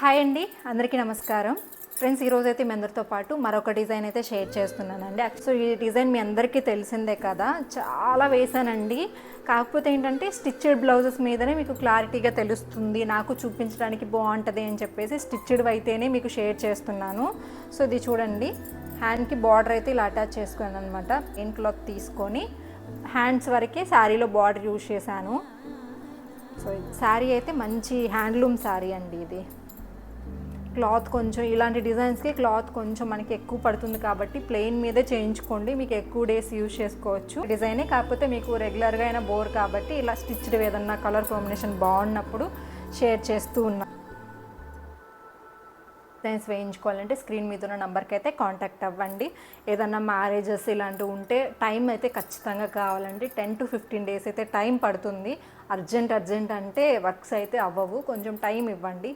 Hi అండి, అందరికీ నమస్కారం ఫ్రెండ్స్. ఈరోజైతే మీ అందరితో పాటు మరొక డిజైన్ అయితే షేర్ చేస్తున్నానండి. సో ఈ డిజైన్ మీ అందరికీ తెలిసిందే కదా, చాలా వేసానండి. కాకపోతే ఏంటంటే స్టిచ్డ్ బ్లౌజెస్ మీదనే మీకు క్లారిటీగా తెలుస్తుంది, నాకు చూపించడానికి బాగుంటుంది అని చెప్పేసి స్టిచ్డ్ అయితేనే మీకు షేర్ చేస్తున్నాను. సో ఇది చూడండి, హ్యాండ్కి బార్డర్ అయితే ఇలా అటాచ్ చేసుకున్నాను అనమాట. ప్లెయిన్ క్లాత్ తీసుకొని హ్యాండ్స్ వరకే శారీలో బార్డర్ యూజ్ చేశాను. సో శారీ అయితే మంచి హ్యాండ్లూమ్ శారీ అండి. ఇది క్లాత్ కొంచెం ఇలాంటి డిజైన్స్కి క్లాత్ కొంచెం మనకి ఎక్కువ పడుతుంది కాబట్టి ప్లెయిన్ మీదే చేయించుకోండి, మీకు ఎక్కువ డేస్ యూజ్ చేసుకోవచ్చు డిజైనే. కాకపోతే మీకు రెగ్యులర్గా అయినా బోర్ కాబట్టి ఇలా స్టిచ్డ్ ఏదన్నా కలర్ కాంబినేషన్ బాగున్నప్పుడు షేర్ చేస్తూ ఉన్నా. డిజైన్స్ వేయించుకోవాలంటే స్క్రీన్ మీద ఉన్న నెంబర్కి అయితే కాంటాక్ట్ అవ్వండి. ఏదన్నా మ్యారేజెస్ ఇలాంటివి ఉంటే టైం అయితే ఖచ్చితంగా కావాలండి. 10 to 15 డేస్ అయితే టైం పడుతుంది. అర్జెంట్ అంటే వర్క్స్ అయితే అవ్వవు, కొంచెం టైం ఇవ్వండి.